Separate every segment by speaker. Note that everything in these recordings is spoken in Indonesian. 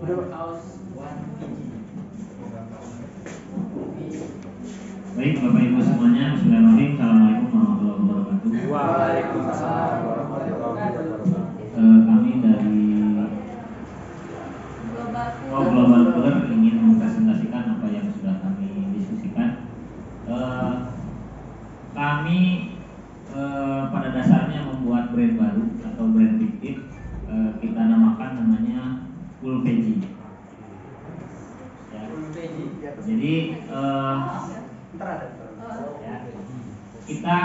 Speaker 1: Baik Bapak Ibu semuanya, Bismillahirrahmanirrahim. Assalamualaikum warahmatullahi wabarakatuh.
Speaker 2: Waalaikumsalam warahmatullahi wabarakatuh.
Speaker 1: Kami dari Global Cooler ingin mempresentasikan apa yang sudah kami diskusikan. Kami pada dasarnya membuat brand baru atau brand fiktif. Kita namanya Cool Veggie. Ya. Jadi kita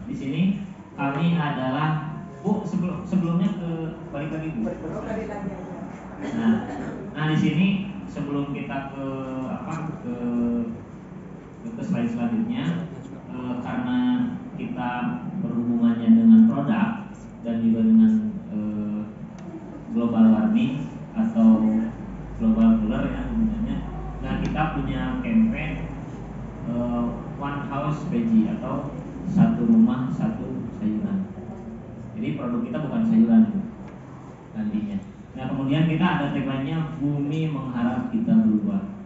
Speaker 1: di sini kami adalah sebelumnya ke balik lagi Bu. Nah di sini sebelum kita ke slide selanjutnya, karena kita berhubungannya dengan produk dan juga dengan global warming atau global cooler ya sebenarnya. Nah kita punya campaign One House Veggie atau satu rumah satu sayuran. Jadi produk kita bukan sayuran nantinya. Nah kemudian kita ada tagline-nya bumi mengharap kita berubah.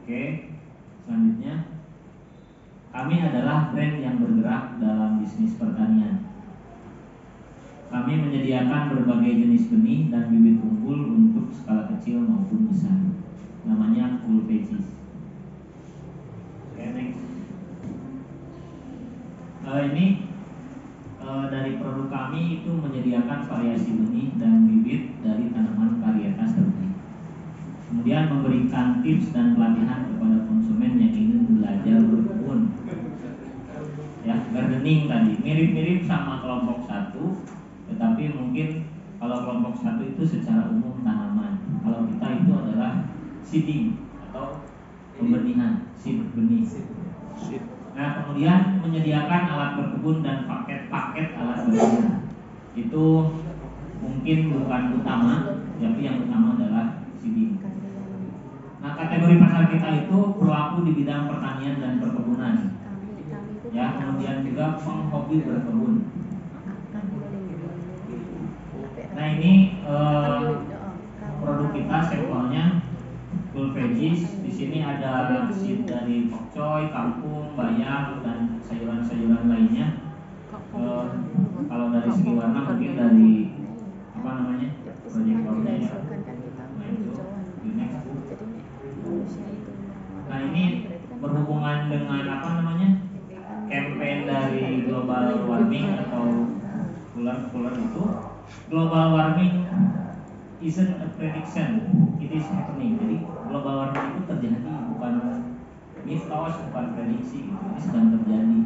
Speaker 1: Oke, selanjutnya kami adalah brand yang bergerak dalam bisnis pertanian. Kami menyediakan berbagai jenis benih dan bibit unggul untuk skala kecil maupun besar. Namanya Cool Veggies. Oke, next. Ini dari produk kami itu menyediakan variasi benih dan bibit dari tanaman varietas terbaik. Kemudian memberikan tips dan pelatihan kepada konsumen yang ingin belajar berkebun. Ya, gardening tadi mirip-mirip sama kelompok 1, tetapi mungkin kalau kelompok 1 itu secara umum tanaman. Kalau kita itu adalah seeding atau pembenihan, seed benih. Nah, kemudian menyediakan alat berkebun dan paket-paket alat berkebun. Itu mungkin bukan utama, tapi yang utama adalah seeding. Nah, kategori pasar kita itu pelaku di bidang pertanian dan perkebunan. Ya, kemudian juga penghobi berkebun. Nah, ini produk kita sampelnya Cool Veggies. Di sini ada seed dari pokcoy, kangkung, bayam dan sayuran-sayuran lainnya. Kalau dari segi warna mungkin dari proyektornya ya. Nah itu next. Nah ini berhubungan dengan campaign dari global warming atau cooler itu. Global warming isn't a prediction, it is happening. Jadi global warming itu terjadi, bukan mitos, bukan prediksi, ini sedang terjadi.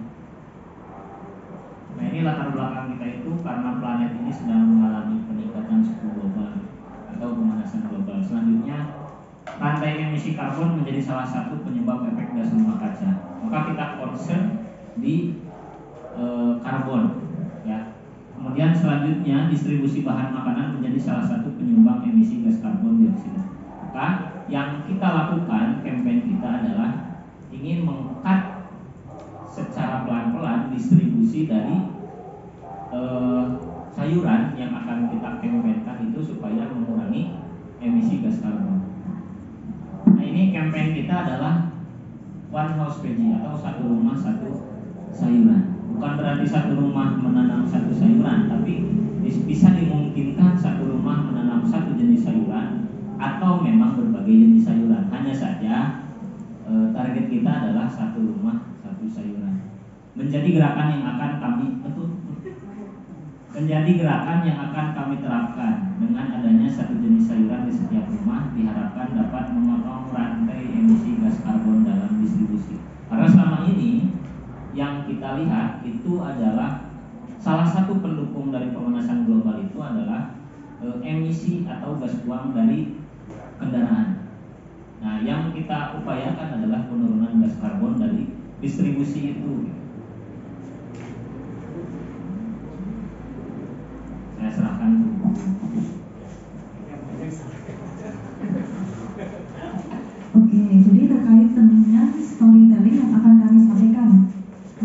Speaker 1: Nah ini latar belakang kita itu karena planet ini sedang mengalami peningkatan suhu global atau pemanasan global. Selanjutnya rantai emisi karbon menjadi salah satu penyebab efek gas rumah kaca. Maka kita concern di karbon ya. Kemudian selanjutnya distribusi bahan makanan menjadi salah satu penyumbang emisi gas karbon dioksida. Maka yang kita lakukan, campaign kita adalah ingin mengkat secara pelan-pelan distribusi dari sayuran yang akan kita campaignkan itu supaya mengurangi emisi gas karbon. Nah ini campaign kita adalah One House Veggie atau satu rumah satu sayuran. Bukan berarti satu rumah menanam satu sayuran, tapi bisa dimungkinkan satu rumah menanam satu jenis sayuran atau memang berbagai jenis sayuran. Hanya saja target kita adalah satu rumah satu sayuran. Menjadi gerakan yang akan kami terapkan dengan adanya satu jenis sayuran di setiap rumah diharapkan dapat memotong rantai emisi gas karbon dalam distribusi. Karena selama ini yang kita lihat itu adalah salah satu pendukung dari pemanasan global itu adalah emisi atau gas buang dari kendaraan. Nah, yang kita upayakan adalah penurunan gas karbon dari distribusi itu. Saya serahkan.
Speaker 3: Oke, jadi terkait tentunya storytelling yang akan kami sampaikan.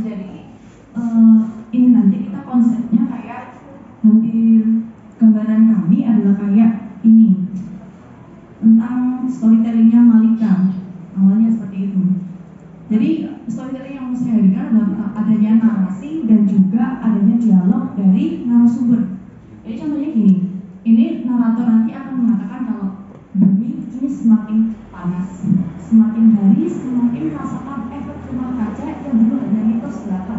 Speaker 3: Jadi ini nanti kita konsepnya kayak nanti gambaran kami adalah kayak storytellingnya Malika. Awalnya seperti itu. Jadi storytelling yang saya hadirkan adalah adanya narasi dan juga adanya dialog dari narasumber. Jadi contohnya gini, ini narator nanti akan mengatakan kalau bumi ini semakin panas, semakin hari semakin merasakan efek rumah kaca yang dulu hanya mitos belaka.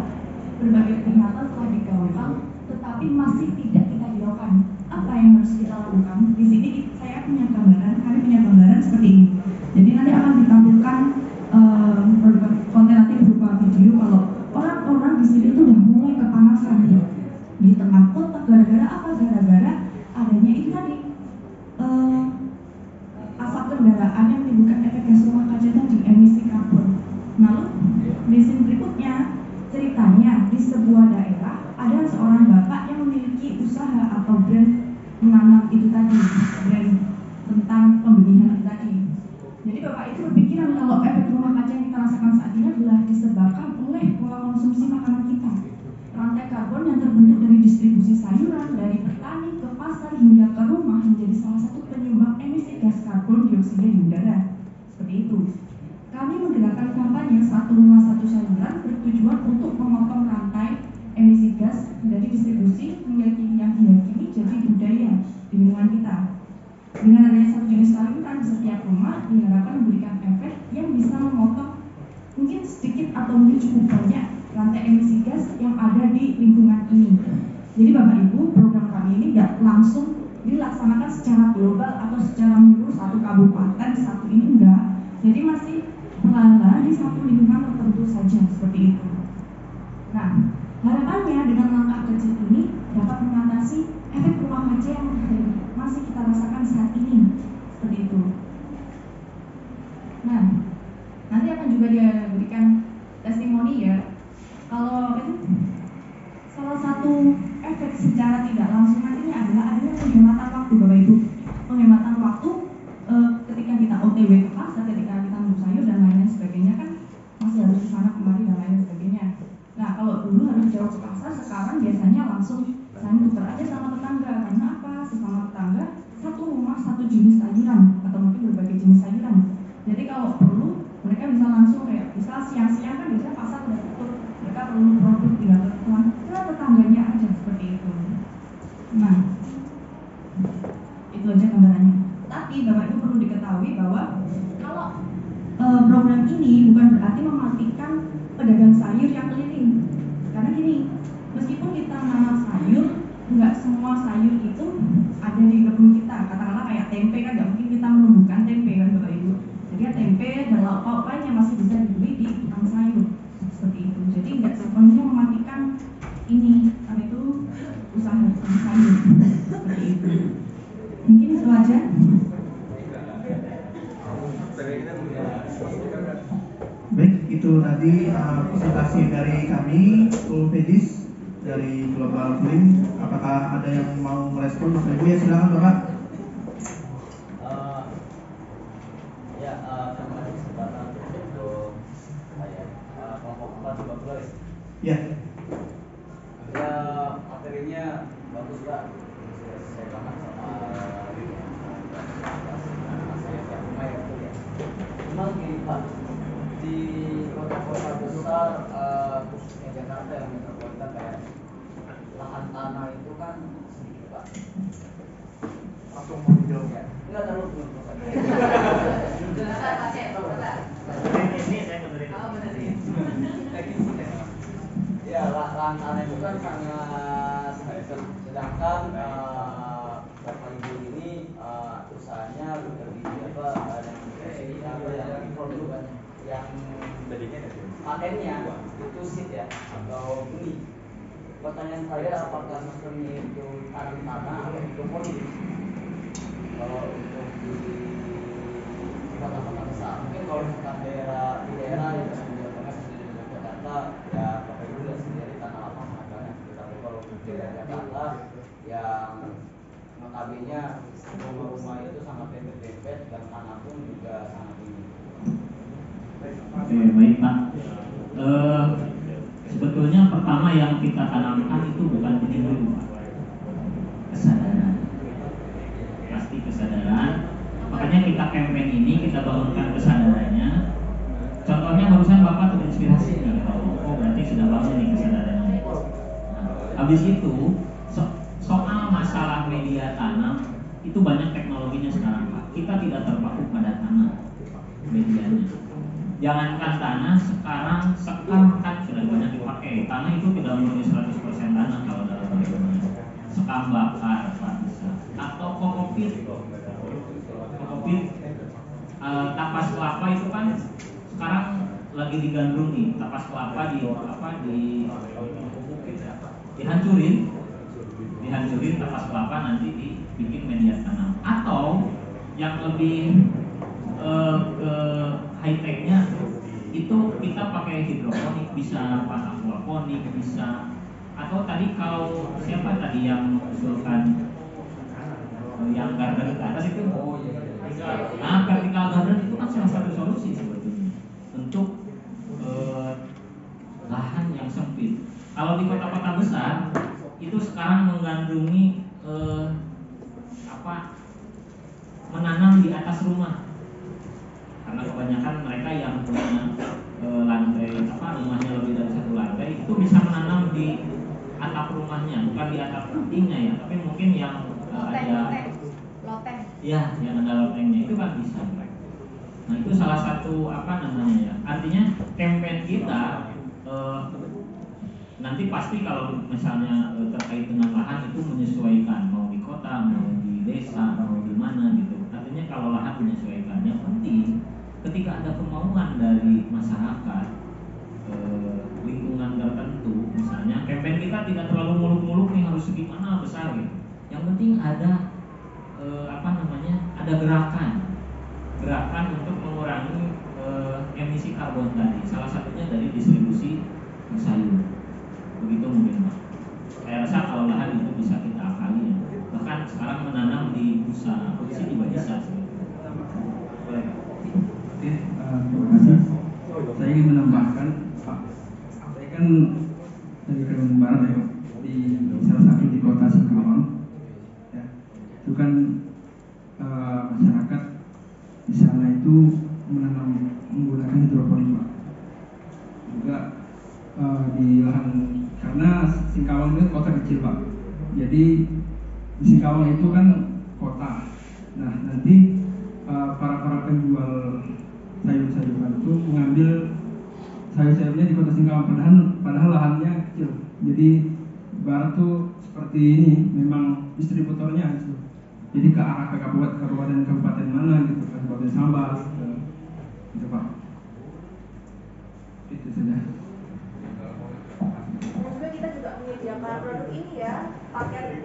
Speaker 3: Berbagai peringatan telah digaungkan, tetapi masih tidak kita hiraukan. Apa yang harus kita lakukan? Di sini saya punya gambaran, kami punya gambaran seperti ini. Jadi nanti akan ditampilkan konten nanti berupa video kalau orang-orang di sini itu udah mulai kepanasan di tengah kota gara-gara apa? Gara-gara adanya itu tadi asap kendaraan yang menimbulkan efek gas rumah kaca tadi, emisi karbon. Lalu di sini berikutnya ceritanya di sebuah daerah ada seorang bapak yang memiliki usaha atau brand menanam itu tadi, brand tentang pembenihan itu tadi. Jadi bapak itu berpikiran kalau efek rumah kaca yang kita rasakan saat ini adalah disebabkan oleh pola konsumsi makanan kita. Rantai karbon yang terbentuk dari distribusi sayuran dari petani ke pasar hingga ke rumah menjadi salah satu penyumbang emisi gas karbon dioksida di udara. Seperti itu. Kami menggerakkan kampanye satu rumah satu sayuran bertujuan untuk memotong rantai emisi gas dari distribusi hingga yang kini jadi budaya di lingkungan kita. Dengan adanya satu jenis sayuran di setiap rumah diharapkan memberikan efek yang bisa memotong mungkin sedikit atau mungkin cukup banyak rantai emisi gas yang ada di lingkungan ini. Jadi Bapak Ibu, program kami ini tidak langsung dilaksanakan secara global atau secara menyeluruh satu kabupaten satu ini enggak. Jadi masih perlahan-lahan di satu lingkungan tertentu saja seperti itu. Nah, harapannya dengan langkah kecil ini dapat mengatasi efek rumah kaca yang masih kita rasakan saat ini seperti itu. Nah, nanti akan juga diberikan testimoni ya. Kalau itu salah satu efek secara tidak langsung nantinya adalah adanya penghematan waktu Bapak Ibu. Penghematan waktu ketika kita OTW ke pasar, ketika kita membeli sayur dan lain-lain sebagainya kan masih harus ke sana kemari dan lain sebagainya. Nah, kalau dulu harus jauh ke pasar, sekarang biasanya langsung saya tukar aja sama tetangga. Karena apa? Sesama tetangga satu rumah satu jenis sayuran atau mungkin berbagai jenis sayuran. Jadi kalau perlu mereka bisa langsung kayak bisa siang-siang kan biasanya pasar udah tutup, mereka perlu produk tinggal ke tetangganya aja seperti itu. Nah, itu aja gambarannya. Tapi Bapak Ibu perlu diketahui bahwa kalau program ini bukan berarti mematikan pedagang sayur yang keliling. Karena gini, meskipun kita menanam sayur, nggak semua sayur itu ada di kebun kita. Katakanlah kayak tempe kan nggak mungkin kita menumbuhkan tempe kan Bapak Ibu. Jadi tempe dan lauk lainnya masih bisa dibeli di tukang sayur seperti itu. Jadi nggak sepenuhnya mematikan ini apa itu usaha sayur seperti itu. Mungkin itu aja.
Speaker 2: Baik, itu tadi presentasi dari kami, Ulfedis dari Global Flame. Apakah ada yang mau merespon Bapak Ibu? Ya silakan Bapak.
Speaker 4: Terima kasih kesempatan untuk saya kelompok 4
Speaker 2: Ya.
Speaker 4: Ya, materinya bagus Pak. Saya banget sama saya rumah ya betul ya. Cuma gini Pak, di kota-kota besar khususnya Jakarta yang metropolitan kayak lahan tanah itu kan sedikit Pak.
Speaker 2: Langsung mau dijawab ya?
Speaker 4: Enggak terlalu belum.
Speaker 1: Ini saya benerin.
Speaker 4: Ya, lahan tanah itu kan sangat sedangkan Bapak Ibu ini usahanya lebih yang produk yang patennya itu seed ya atau benih. Pertanyaan saya apakah sistemnya itu tanam tanah atau hidroponik? Kalau untuk di kota-kota besar, mungkin kalau misalkan di daerah yang Jawa Tengah seperti di Jakarta, ya Bapak Ibu lihat sendiri tanah lapang sangat banyak. Tapi kalau di daerah Jakarta yang notabene rumah-rumah itu sangat dempet-dempet dan tanah pun juga sangat tinggi.
Speaker 1: Oke, baik Pak. Sebetulnya pertama yang kita tanamkan itu bukan benih dulu Pak. Kesadaran. Pasti kesadaran. Makanya kita campaign ini inspirasi nih, oh berarti sudah bagus nih kesadarannya. Nah, habis itu soal masalah media tanam itu banyak teknologinya sekarang Pak. Kita tidak terpaku pada tanah medianya. Jangankan tanah, sekarang sekam kan sudah banyak dipakai. Tanah itu tidak murni 100% tanah kalau dalam bagaimana. Sekam bakar Pak bisa. Atau kokopit, tapas kelapa itu kan sekarang lagi digandrung nih. Tapas kelapa dihancurin tapas kelapa nanti dibikin media tanam. Atau yang lebih ke high tech-nya itu kita pakai hidroponik, bisa aquaponik, bisa. Atau tadi kalau siapa tadi yang mengusulkan yang garden ke atas itu, nah vertical garden itu kan salah satu solusi sebetulnya untuk lahan yang sempit. Kalau di kota-kota besar itu sekarang menggandrungi menanam di atas rumah, karena kebanyakan mereka yang punya lantai rumahnya lebih dari satu lantai itu bisa menanam di atap rumahnya, bukan di atap pentingnya ya, tapi mungkin yang
Speaker 5: loteng.
Speaker 1: Ya, yang ada lotengnya itu kan bisa. Nah itu salah satu artinya campaign kita nanti pasti kalau misalnya terkait dengan lahan itu menyesuaikan, mau di kota, mau di desa, mau di mana gitu. Artinya kalau lahan menyesuaikan, yang penting ketika ada kemauan dari masyarakat lingkungan tertentu, misalnya campaign kita tidak terlalu muluk-muluk nih harus segimana besar gitu. Yang penting ada ada gerakan untuk mengurangi emisi karbon tadi. Salah satunya dari distribusi sayur. Begitu mungkin Pak. Saya rasa kalau lahan itu bisa kita akali ya. Bahkan sekarang menanam di busa juga bisa. Boleh Pak?
Speaker 6: Oke, terima kasih. Saya ingin menambahkan, Pak, saya kan dari Kalimantan Barat ya, di salah satu di kota Singkawang, ya, itu kan masyarakat di sana itu menanam menggunakan hidroponik Pak. Juga di lahan, karena Singkawang itu kota kecil Pak. Jadi di Singkawang itu kan kota. Nah nanti para penjual sayur-sayuran itu mengambil sayur-sayurnya di kota Singkawang, padahal lahannya kecil. Jadi barat tuh seperti ini, memang distributornya itu. Jadi ke arah ke kabupaten mana gitu, Kabupaten Sambas gitu Pak. Itu saja.
Speaker 5: Juga kita juga menyediakan produk ini ya, pakai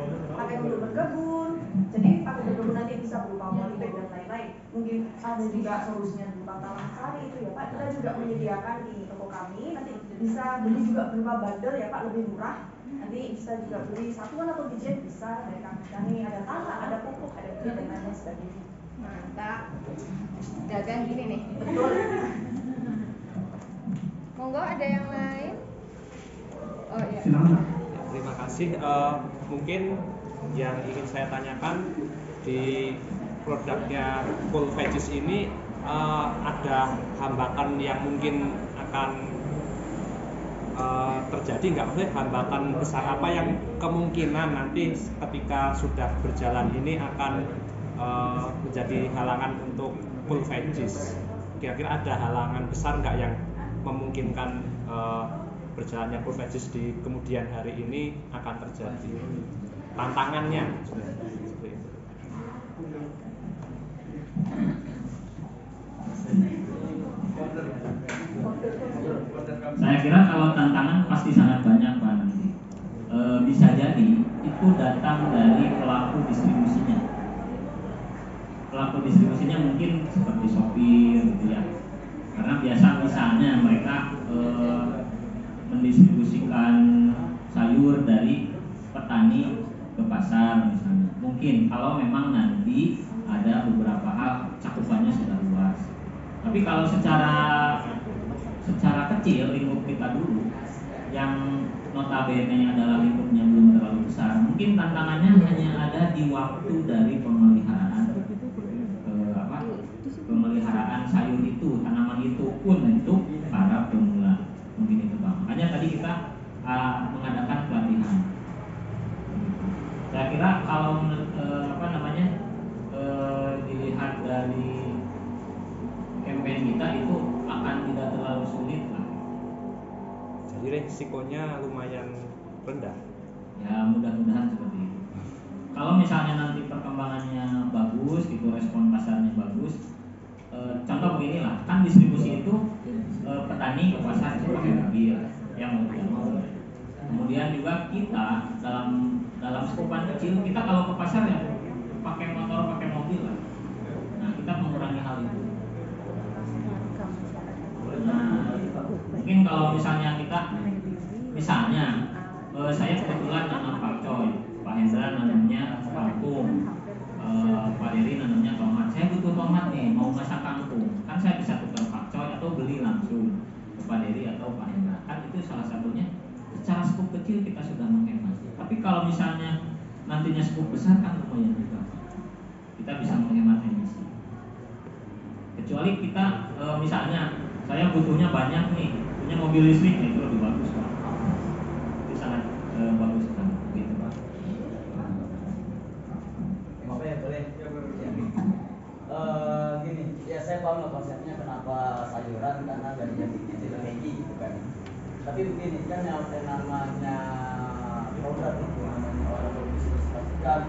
Speaker 5: untuk berkebun. Jadi pakai berkebun nanti bisa berupa polybag dan lain-lain. Mungkin ada juga solusinya berupa taman sari itu ya Pak. Kita juga menyediakan di toko kami. Nanti bisa beli juga berupa bundle ya Pak, lebih murah. Nanti bisa juga beli satuan atau biji bisa dari kami. Kami ada tanah, ada pupuk, ada bibit dan lain sebagainya.
Speaker 7: Mantap. Dagang gini nih.
Speaker 5: Betul.
Speaker 7: Monggo ada yang lain? Oh iya.
Speaker 6: Silakan.
Speaker 8: Terima kasih. Mungkin yang ingin saya tanyakan di produknya Cool Veggies ini ada hambatan yang mungkin akan terjadi nggak? Maksudnya hambatan besar apa yang kemungkinan nanti ketika sudah berjalan ini akan menjadi halangan untuk Cool Veggies? Kira-kira ada halangan besar nggak yang memungkinkan berjalannya Cool Veggies di kemudian hari ini akan terjadi? Tantangannya seperti itu.
Speaker 1: Saya kira kalau tantangan pasti sangat banyak Pak nanti. Bisa jadi itu datang dari pelaku distribusinya. Pelaku distribusinya mungkin seperti sopir gitu ya. Karena biasa misalnya mereka mendistribusikan sayur dari petani ke pasar misalnya. Mungkin kalau memang nanti ada beberapa hal cakupannya sudah luas. Tapi kalau secara kecil lingkup kita dulu yang notabene adalah lingkupnya belum terlalu besar, mungkin tantangannya hanya ada di waktu dari pemeliharaan sayur itu, tanaman itu pun untuk para pemula. mengadakan pelatihan. Saya kira kalau dilihat dari campaign kita itu akan tidak terlalu sulit lah.
Speaker 8: Jadi resikonya lumayan rendah.
Speaker 1: Ya mudah-mudahan seperti itu. Kalau misalnya nanti perkembangannya bagus, gitu, respon pasarnya bagus, contoh beginilah, kan distribusi itu petani ke pasar itu pakai mobil, yang mau tidak mau. Kemudian juga kita dalam skupan kecil, kita kalau ke pasar ya pakai motor, pakai mobil lah. Nah, kita mengurangi hal itu. Nah, mungkin kalau misalnya saya kebetulan nanam pakcoy, Pak Hendra nanamnya kangkung, Pak Heri nanamnya tomat. Saya butuh tomat nih, mau masak kangkung, kan saya bisa tukar pakcoy atau beli langsung ke Pak Heri atau Pak Hendra. Kan itu salah satunya. Secara skup kecil kita sudah menghemat. Tapi kalau misalnya nantinya skup besar kan lumayan juga. Kita bisa menghemat emisi. Kecuali kita misalnya saya butuhnya banyak nih, punya mobil listrik nih, itu lebih bagus Pak. Itu sangat bagus kan, gitu Pak.
Speaker 4: Boleh. Gini, ya saya paham lah konsepnya kenapa sayuran, karena dari yang tidak lagi gitu kan. Tapi begini, kan yang namanya produk itu, namanya orang berbisnis pasti kan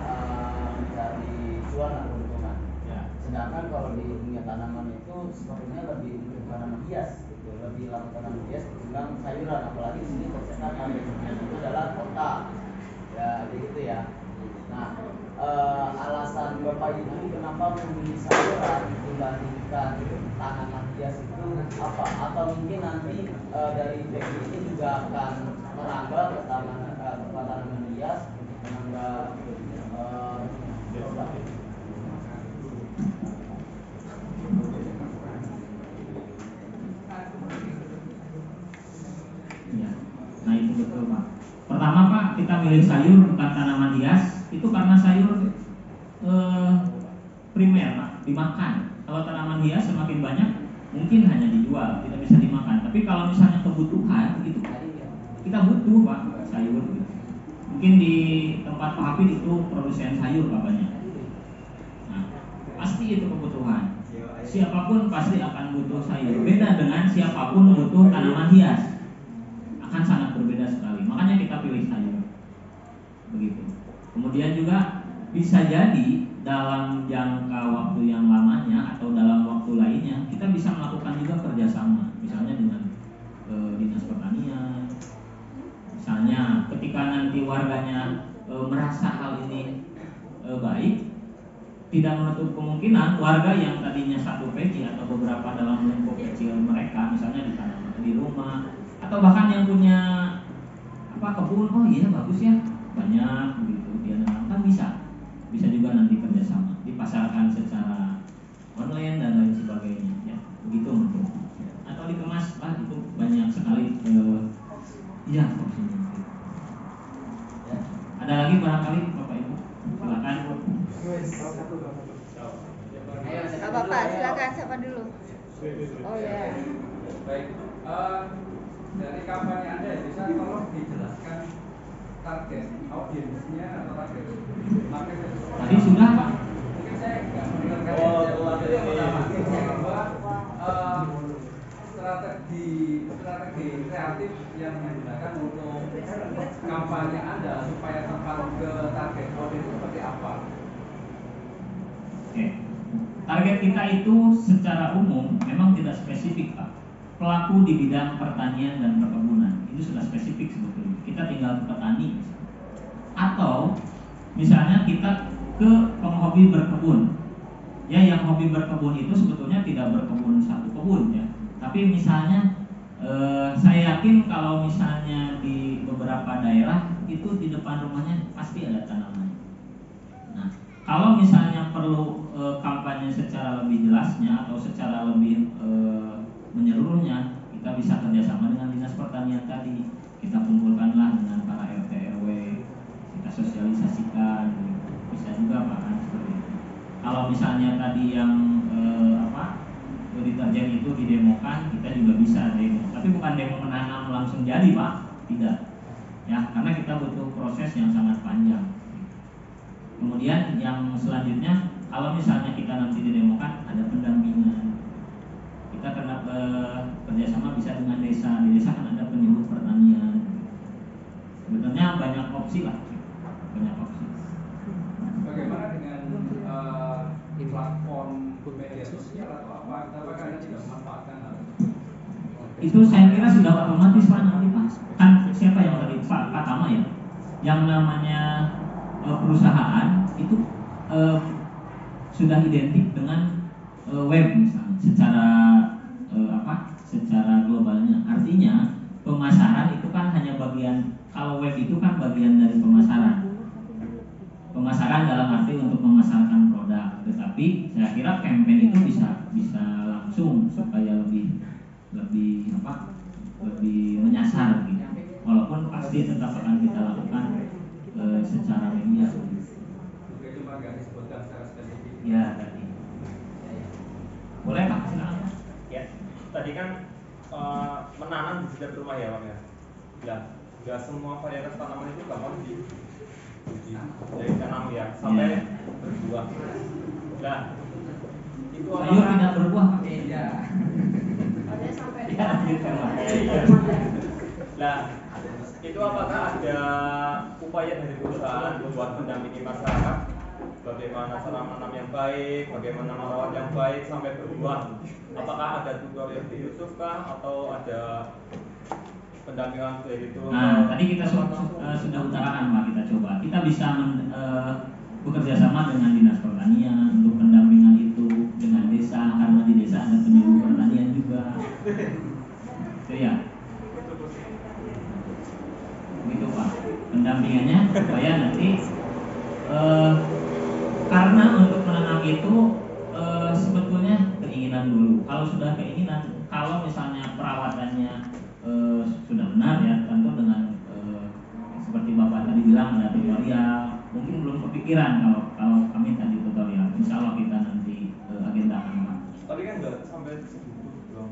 Speaker 4: mencari cuan atau keuntungan.
Speaker 1: Ya.
Speaker 4: Sedangkan kalau di dunia tanaman itu sepertinya lebih untuk tanaman hias, gitu, lebih lama tanaman hias ketimbang sayuran. Apalagi di sini tercetak targetnya itu adalah kota, ya gitu ya. Nah, alasan Bapak Ibu kenapa memilih sayuran dibandingkan tanaman hias itu apa? Atau mungkin nanti dari teknik ini juga akan merambah ke tanaman hias untuk menambah produk.
Speaker 1: Ya. Nah itu betul Pak. Pertama Pak, kita milih sayur bukan tanaman hias itu karena sayur primer Pak, dimakan. Kalau tanaman hias semakin banyak mungkin hanya dijual, tidak bisa dimakan. Tapi kalau misalnya kebutuhan itu kita butuh Pak sayur. Mungkin di tempat Pak Hafid itu produsen sayur Pak banyak. Nah, pasti itu kebutuhan. Siapapun pasti akan butuh sayur. Beda dengan siapapun butuh tanaman hias. Akan sangat berbeda sekali. Makanya kita pilih sayur. Begitu. Kemudian juga bisa jadi dalam jangka waktu yang lamanya atau dalam waktu lainnya kita bisa melakukan juga kerjasama, misalnya dengan dinas pertanian. Misalnya ketika nanti warganya merasa hal ini baik, tidak menutup kemungkinan warga yang tadinya satu peci atau beberapa dalam lingkup kecil mereka, misalnya di rumah atau bahkan yang punya kebun, oh iya bagus ya, banyak begitu dia nanam, bisa juga nanti kerjasama, dipasarkan secara online dan lain sebagainya, ya begitu mungkin. Atau dikemas, itu banyak sekali ya opsinya. Ya. Ada lagi barangkali Bapak Ibu, silakan.
Speaker 7: Bapak silakan, siapa dulu? Oh ya.
Speaker 9: Baik. Dari kampanye Anda bisa tolong dijelaskan target audiensnya atau target market?
Speaker 1: Tadi sudah Pak.
Speaker 9: Mungkin saya nggak mendengarkan. Itu yang pertama. Bahwa strategi kreatif yang digunakan untuk kampanye Anda supaya tepat ke target audiens itu seperti apa?
Speaker 1: Oke. Target kita itu secara umum memang tidak spesifik Pak. Pelaku di bidang pertanian dan perkebunan itu sudah spesifik sebetulnya. Kita tinggal ke petani misalnya. Atau misalnya kita ke penghobi berkebun. Ya, yang hobi berkebun itu sebetulnya tidak berkebun satu kebun ya. Tapi misalnya saya yakin kalau misalnya di beberapa daerah itu di depan rumahnya pasti ada tanaman. Nah, kalau misalnya perlu kampanye secara lebih jelasnya atau secara lebih menyeluruhnya, kita bisa kerjasama dengan dinas pertanian tadi. Kita kumpulkanlah dengan para RT RW, kita sosialisasikan, bisa juga Pak kan seperti itu. Kalau misalnya tadi yang deterjen itu didemokan, kita juga bisa demo. Tapi bukan demo menanam langsung jadi Pak, tidak. ya, karena kita butuh proses yang sangat panjang. Kemudian yang selanjutnya, kalau misalnya kita nanti didemokan, ada pendampingan. Kita kena kerjasama bisa dengan desa. Di desa kan ada penyuluh pertanian. Sebetulnya banyak opsi lah, banyak opsi.
Speaker 9: Bagaimana dengan platform media sosial atau apa? Apakah Anda tidak memanfaatkan hal itu?
Speaker 1: Itu saya kira sudah otomatis Pak nanti Pak. Kan siapa yang tadi Pak Tama ya? Yang namanya perusahaan itu sudah identik dengan web misalnya secara globalnya. Artinya pemasaran itu kan hanya bagian, kalau web itu kan bagian dari pemasaran. Pemasaran dalam arti untuk memasarkan produk, tetapi saya kira campaign itu bisa langsung supaya lebih menyasar gitu. Walaupun pasti tetap akan kita lakukan secara media.
Speaker 9: Oke, cuma nggak disebutkan secara spesifik.
Speaker 1: Ya tadi. Boleh Pak? Silakan.
Speaker 8: Ya, tadi kan menanam di setiap rumah ya Pak ya. Ya, nggak semua varietas tanaman itu gampang dari tanam ya sampai berbuah. Nah, itu
Speaker 1: sayur tidak berbuah Pak.
Speaker 9: Iya.
Speaker 5: Ada sampai
Speaker 8: Nah, itu apakah ada upaya dari perusahaan membuat mendampingi masyarakat bagaimana cara menanam yang baik, bagaimana merawat yang baik sampai berbuah? Apakah ada tutorial di YouTube kah atau ada pendampingan dari itu?
Speaker 1: Nah, tadi kita sudah utarakan Pak, kita coba. Kita bisa bekerja sama dengan Dinas Pertanian untuk pendampingan itu, dengan desa, karena di desa ada penyuluh pertanian juga. Itu ya. Begitu Pak. Pendampingannya supaya nanti karena untuk menanam itu sebetulnya keinginan dulu. Kalau sudah keinginan, kalau misalnya perawatannya sudah benar ya, tentu dengan seperti Bapak tadi bilang ada tutorial. Mungkin belum kepikiran kalau kami tadi tutorial. Insya Allah kita nanti agendakan Pak.
Speaker 8: Tapi kan nggak sampai segitu dong.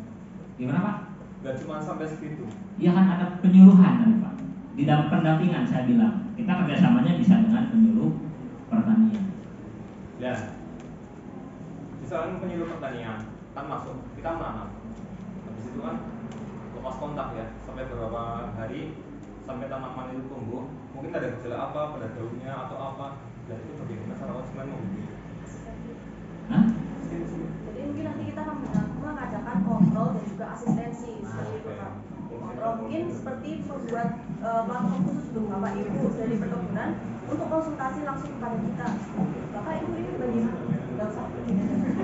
Speaker 1: Gimana Pak?
Speaker 8: Nggak cuma sampai segitu.
Speaker 1: Iya kan ada penyuluhan tadi Pak. Di dalam pendampingan saya bilang kita kerjasamanya bisa dengan penyuluh pertanian.
Speaker 8: Ya, misalnya penyuluh pertanian kan masuk kita menanam. Habis itu kan lepas kontak ya sampai beberapa hari sampai tanaman itu tumbuh. Mungkin ada gejala apa pada daunnya atau apa. Dan itu bagaimana cara konsumen membeli?
Speaker 5: Jadi mungkin nanti kita mengadakan kontrol dan juga asistensi seperti itu Pak. Kontrol mungkin seperti membuat platform khusus untuk Bapak Ibu dari perkebunan untuk konsultasi langsung kepada kita. Bapak Ibu ini bagaimana?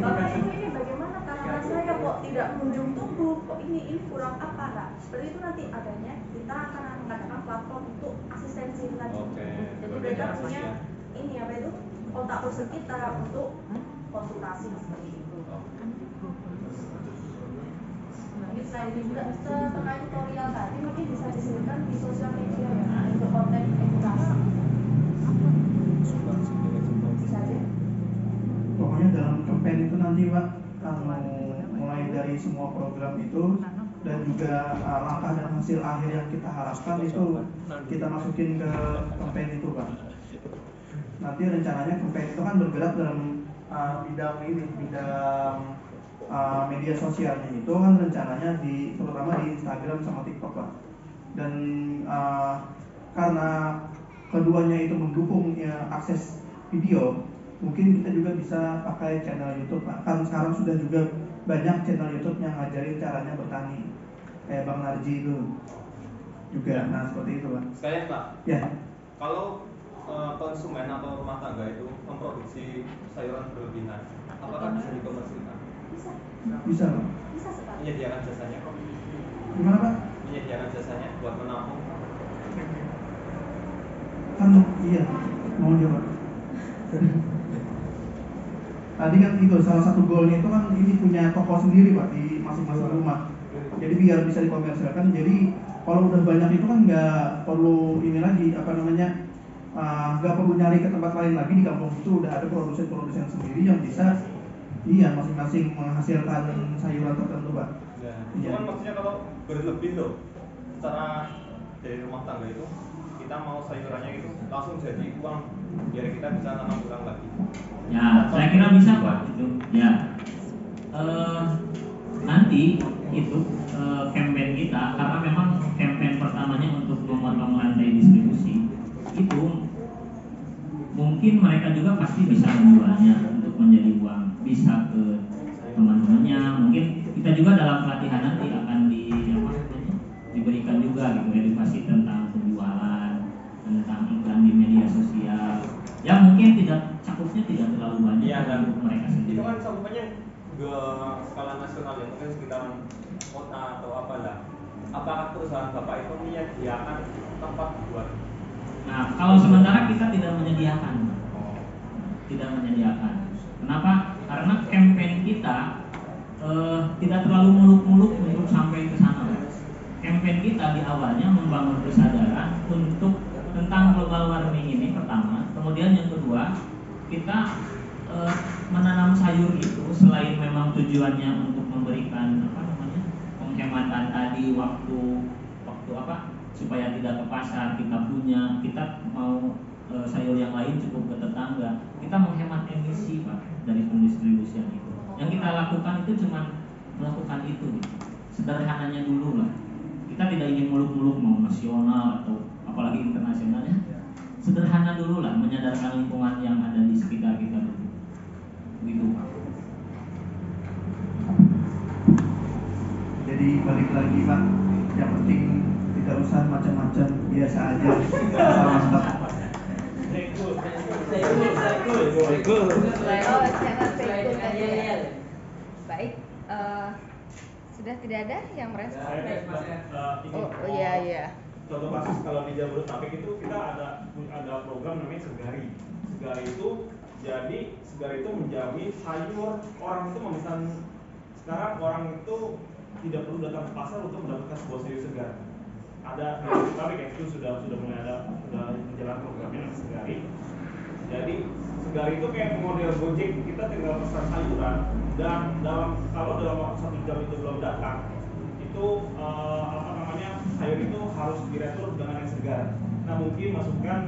Speaker 5: Bapak Ibu ini bagaimana tanaman saya kok tidak kunjung tumbuh, kok ini kurang apa? Nah, seperti itu nanti adanya kita akan mengadakan platform untuk asistensi tadi. Jadi mereka punya ini apa itu kontak person kita untuk konsultasi seperti itu. Mungkin selain itu juga terkait tutorial tadi mungkin bisa disebutkan di sosial media ya untuk konten edukasi. Bisa aja.
Speaker 2: Pokoknya dalam campaign itu nanti Pak, mulai dari semua program itu dan juga langkah dan hasil akhir yang kita harapkan itu kita masukin ke campaign itu Pak. Nanti rencananya campaign itu kan bergerak dalam bidang media sosialnya itu kan rencananya terutama di Instagram sama TikTok Pak. Dan karena keduanya itu mendukung akses video, mungkin kita juga bisa pakai channel YouTube Pak. Kan sekarang sudah juga banyak channel YouTube yang ngajarin caranya bertani, kayak Bang Narji itu juga. Nah seperti itu Pak.
Speaker 8: Sekalian Pak.
Speaker 2: Ya.
Speaker 8: Kalau konsumen atau rumah tangga itu memproduksi sayuran berlebihan, apakah bisa dikomersilkan?
Speaker 2: Bisa Pak.
Speaker 5: Bisa sekali.
Speaker 8: Menyediakan jasanya kok.
Speaker 2: Gimana Pak?
Speaker 8: Menyediakan jasanya buat menampung.
Speaker 2: Kan iya, mau dia Pak. Tadi kan itu salah satu goalnya itu kan ini punya toko sendiri Pak di masing-masing rumah. Jadi biar bisa dikomersilkan. Jadi kalau udah banyak itu kan nggak perlu ini lagi nggak perlu nyari ke tempat lain lagi. Di kampung itu udah ada produsen sendiri yang bisa masing-masing menghasilkan sayuran tertentu Pak.
Speaker 8: Cuman maksudnya kalau berlebih loh, secara dari rumah tangga itu
Speaker 10: kita mau sayurannya itu langsung jadi uang biar kita bisa tanam ulang lagi.
Speaker 1: Ya, saya kira bisa Pak itu. Ya, nanti itu campaign kita, karena memang campaign pertamanya untuk memotong rantai distribusi itu mungkin mereka juga pasti bisa menjualnya untuk menjadi uang, bisa ke teman-temannya. Mungkin kita juga dalam pelatihan nanti akan diberikan juga gitu edukasi tentang penjualan, tentang iklan di media sosial. Ya mungkin cakupnya tidak terlalu banyak
Speaker 10: ya, dan
Speaker 1: untuk mereka sendiri.
Speaker 10: Itu kan cakupannya nggak skala nasional ya, mungkin sekitaran kota atau apalah. Apakah perusahaan Bapak itu menyediakan tempat buat?
Speaker 1: Nah, kalau sementara kita tidak menyediakan. Tidak menyediakan. Kenapa? Karena campaign kita tidak terlalu muluk-muluk untuk sampai ke sana. Campaign kita di awalnya membangun kesadaran untuk tentang global warming ini pertama. Kemudian yang kedua, kita menanam sayur itu selain memang tujuannya untuk memberikan penghematan tadi waktu supaya tidak ke pasar, kita mau sayur yang lain cukup ke tetangga, kita menghemat emisi Pak dari pendistribusian itu. Yang kita lakukan itu cuma melakukan itu sederhananya dulu lah. Kita tidak ingin muluk-muluk mau nasional atau apalagi internasionalnya. Sederhana dulu lah, menyadarkan lingkungan yang ada di sekitar kita dulu. Begitu Pak.
Speaker 2: Jadi balik lagi Pak, yang penting tidak usah macam-macam, biasa aja.
Speaker 7: Baik, sudah tidak ada yang merespon.
Speaker 10: Oh
Speaker 7: iya.
Speaker 10: Contoh kasus kalau di Jabodetabek itu kita ada program namanya Segari. Segari itu menjamin sayur orang itu memesan. Sekarang orang itu tidak perlu datang ke pasar untuk mendapatkan sebuah sayur segar. Ada di Jabodetabek yang itu sudah berjalan programnya namanya Segari. Jadi Segari itu kayak model Gojek, kita tinggal pesan sayuran dan kalau dalam waktu 1 jam itu belum datang, itu sayur itu harus diretur dengan yang segar. Nah mungkin masukkan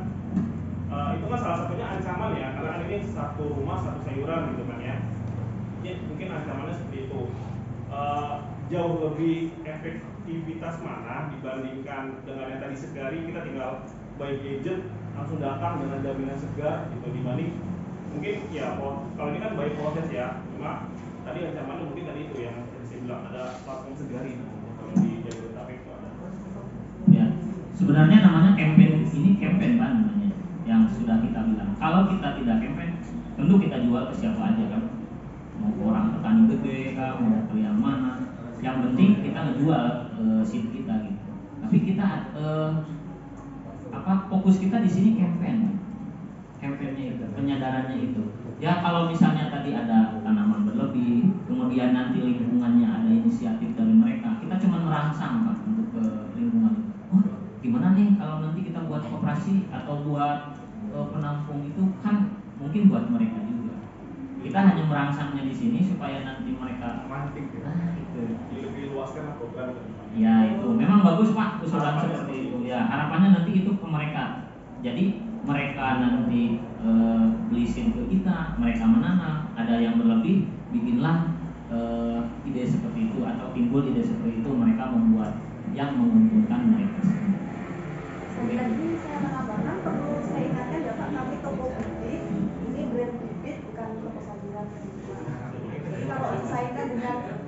Speaker 10: itu kan salah satunya ancaman ya, karena kan ini satu rumah satu sayuran gitu kan ya. Jadi mungkin ancamannya seperti itu. Jauh lebih efektivitas mana dibandingkan dengan yang tadi Segari, kita tinggal by gadget langsung datang dengan jaminan segar gitu, dibanding mungkin ya kalau ini kan by proses ya, cuma tadi ancamannya mungkin tadi itu yang saya bilang ada platform Segari kalau di Jabodetabek itu ada.
Speaker 1: Ya, sebenarnya namanya campaign Pak namanya, yang sudah kita bilang. Kalau kita tidak campaign, tentu kita jual ke siapa aja kan, mau orang petani gede kan, mau ke yang mana. Yang penting kita ngejual seed kita gitu. Tapi kita fokus kita di sini campaignnya itu, penyadarannya itu. Ya kalau misalnya tadi ada tanaman berlebih, kemudian nanti lingkungannya ada inisiatif dari mereka, kita cuma merangsang Pak untuk ke lingkungan. Gimana nih kalau nanti kita buat koperasi atau buat penampung itu kan mungkin buat mereka juga. Kita hanya merangsangnya di sini supaya nanti mereka
Speaker 10: mantik ya.
Speaker 1: Itu.
Speaker 10: Lebih luaskan program.
Speaker 1: Ya itu memang bagus Pak usulan seperti itu. Ya harapannya nanti itu ke mereka. Jadi mereka nanti beli seed ke kita, mereka menanam, ada yang berlebih, bikinlah ide seperti itu atau timbul ide seperti itu, mereka membuat yang menguntungkan mereka sendiri.
Speaker 5: Lagi saya menambahkan, perlu saya ingatkan ya Pak, kami toko bibit ini brand bibit bukan toko sayuran. Jadi kalau disaingkan dengan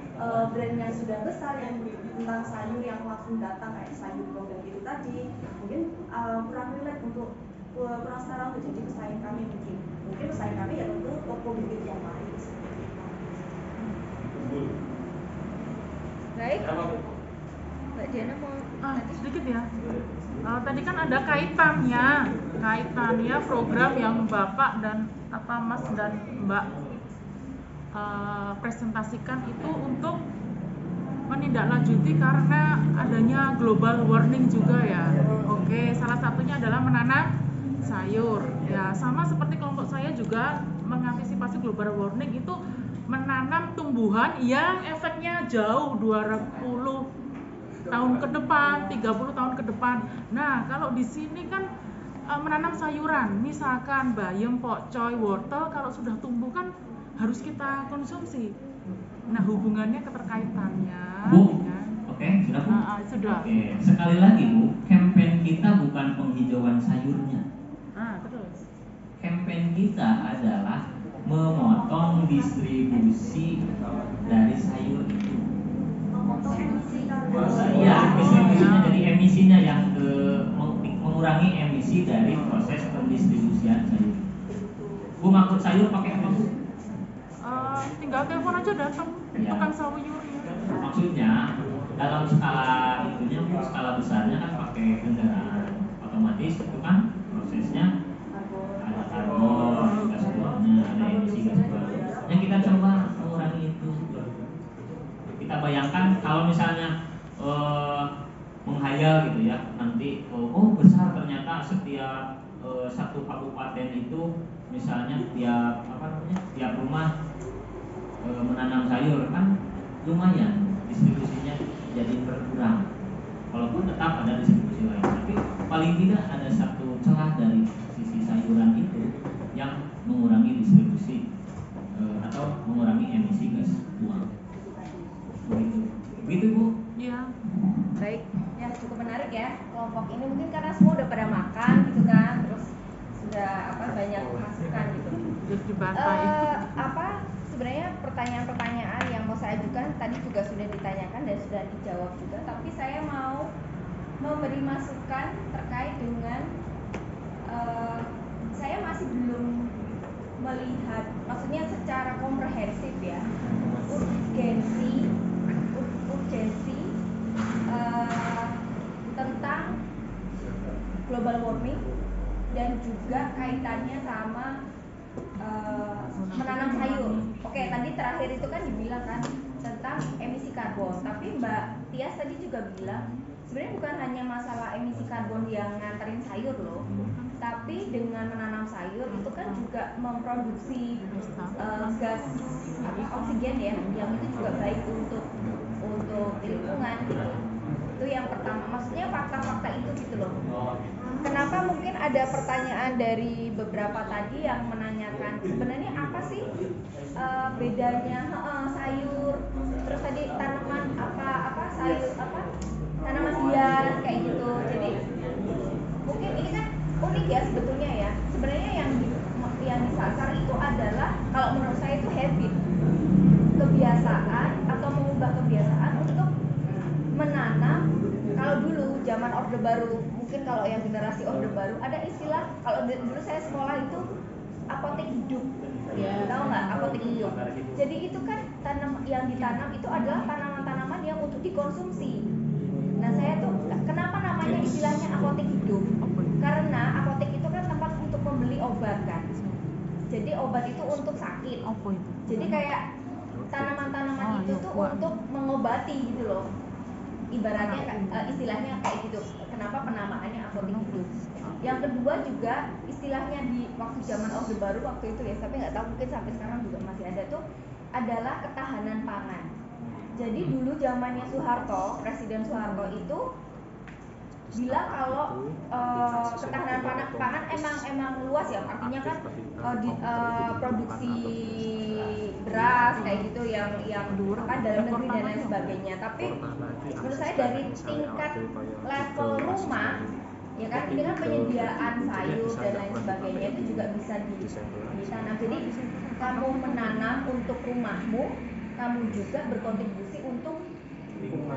Speaker 5: brand yang sudah besar yang tentang sayur yang langsung datang kayak sayur produk itu tadi, mungkin kurang relate untuk kurang setara untuk jadi pesaing kami. Mungkin pesaing kami ya tentu toko bibit yang lain.
Speaker 7: Baik, Mbak Diana mau
Speaker 11: sedikit ya. Tadi kan ada kaitannya program yang Bapak dan Mas dan Mbak presentasikan itu untuk menindaklanjuti karena adanya global warming juga ya. Oke, salah satunya adalah menanam sayur. Ya, sama seperti kelompok saya juga mengantisipasi global warming itu menanam tumbuhan yang efeknya jauh 20 tahun ke depan, 30 tahun ke depan. Nah, kalau di sini kan menanam sayuran, misalkan bayam, pokcoy, wortel, kalau sudah tumbuh kan harus kita konsumsi. Nah, hubungannya keterkaitannya.
Speaker 1: Bu,
Speaker 11: dengan,
Speaker 1: oke, sudah Bu?
Speaker 11: Sudah.
Speaker 1: Oke, sekali lagi Bu, campaign kita bukan penghijauan sayurnya.
Speaker 11: Terus.
Speaker 1: Campaign kita adalah memotong distribusi dari sayur itu. Iya, distribusinya, jadi emisinya yang mengurangi emisi dari proses pendistribusian sayur. Bu ngangkut sayur pakai apa Bu?
Speaker 11: Tinggal telepon aja datang tukang sayurnya.
Speaker 1: Maksudnya dalam skala itunya Bu, skala besarnya kan pakai kendaraan otomatis itu kan prosesnya ada karbon, gas buangnya, ada emisi gas buang. Yang kita coba mengurangi itu. Kita bayangkan kalau misalnya menghayal gitu ya, nanti besar ternyata setiap satu kabupaten itu misalnya tiap rumah menanam sayur kan lumayan distribusinya jadi berkurang. Walaupun tetap ada distribusi lain, tapi paling tidak ada satu celah dari sisi sayuran itu yang mengurangi distribusi atau mengurangi emisi gas buang. Begitu Bu?
Speaker 11: Iya.
Speaker 5: Baik, ya cukup menarik ya kelompok ini, mungkin karena semua udah pada makan gitu kan, terus sudah banyak masukan gitu. Sebenarnya pertanyaan-pertanyaan yang mau saya ajukan tadi juga sudah ditanyakan dan sudah dijawab juga, tapi saya mau memberi masukan terkait dengan saya masih belum melihat, maksudnya secara komprehensif ya, urgensi tentang global warming dan juga kaitannya sama menanam sayur. Oke, tadi terakhir itu kan dibilang kan tentang emisi karbon, tapi Mbak Tias tadi juga bilang sebenarnya bukan hanya masalah emisi karbon yang nganterin sayur loh, tapi dengan menanam sayur itu kan juga memproduksi gas oksigen ya, yang itu juga baik untuk lingkungan gitu. Itu yang pertama, maksudnya fakta-fakta itu gitu loh. Kenapa mungkin ada pertanyaan dari beberapa tadi yang menanyakan sebenarnya apa sih bedanya sayur, terus tadi tanaman tanaman hias kayak gitu. Jadi mungkin ini kan unik ya sebetulnya ya. Sebenarnya yang disasar itu adalah kalau menurut saya itu habit, kebiasaan atau mengubah kebiasaan untuk menanam. Kalau dulu zaman Orde Baru, mungkin kalau yang generasi Orde Baru ada istilah, kalau dulu saya sekolah itu apotek hidup, tahu nggak apotek hidup? Jadi itu kan yang ditanam itu adalah tanaman-tanaman yang untuk dikonsumsi. Nah saya tuh kenapa namanya istilahnya apotek hidup? Karena apotek itu kan tempat untuk membeli obat kan. Jadi obat itu untuk sakit. Jadi kayak tanaman-tanaman itu tuh untuk mengobati gitu loh. Ibaratnya istilahnya kayak gitu. Kenapa penamaannya apotek hidup? Yang kedua juga istilahnya di waktu zaman Orde Baru waktu itu ya, tapi nggak tahu mungkin sampai sekarang juga masih ada tuh, adalah ketahanan pangan. Jadi dulu zamannya Soeharto, Presiden Soeharto itu bilang kalau ketahanan pangan emang luas ya, artinya kan produksi beras kayak gitu yang dalam negeri dan lain sebagainya. Tapi menurut saya dari tingkat level rumah ya kan, ini kan penyediaan sayur dan lain sebagainya itu juga bisa ditanam. Jadi kamu menanam untuk rumahmu, kamu juga berkontribusi untuk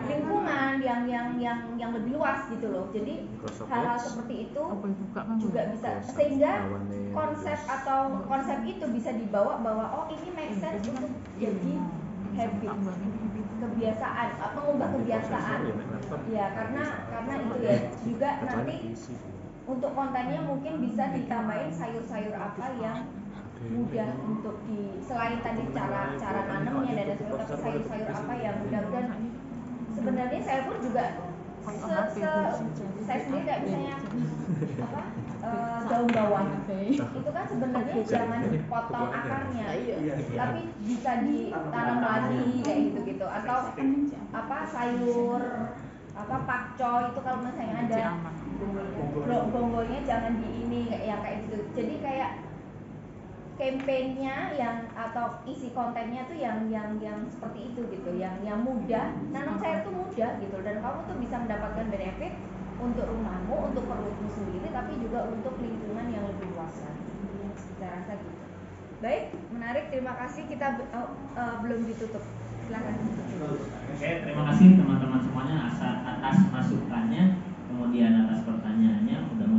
Speaker 5: lingkungan yang lebih luas gitu loh. Jadi hal-hal seperti itu juga bisa, sehingga konsep itu bisa dibawa bahwa ini make sense untuk jadi habit, kebiasaan, mengubah kebiasaan ya, karena itu ya juga nanti untuk kontennya mungkin bisa ditambahin sayur-sayur apa yang mudah untuk selain tadi cara nanamnya dan sebagainya, tapi sayur-sayur apa yang mudah. Dan sebenarnya saya pun juga saya sendiri kayak misalnya daun bawang itu kan sebenarnya jangan dipotong akarnya, tapi bisa ditanam lagi kayak gitu atau sayur
Speaker 7: pakcoy itu kalau misalnya ada bonggolnya jangan di ini ya kayak gitu. Jadi kayak campaign-nya yang atau isi kontennya tuh yang seperti itu gitu, yang mudah. Nanam sayur tuh mudah gitu, dan kamu tuh bisa mendapatkan benefit untuk rumahmu, untuk perutmu sendiri, tapi juga untuk lingkungan yang lebih luas lagi. Saya rasa gitu. Baik, menarik. Terima kasih. Kita belum ditutup. Silakan.
Speaker 1: Oke, terima kasih teman-teman semuanya atas masukannya, kemudian atas pertanyaannya. Mudah-mudahan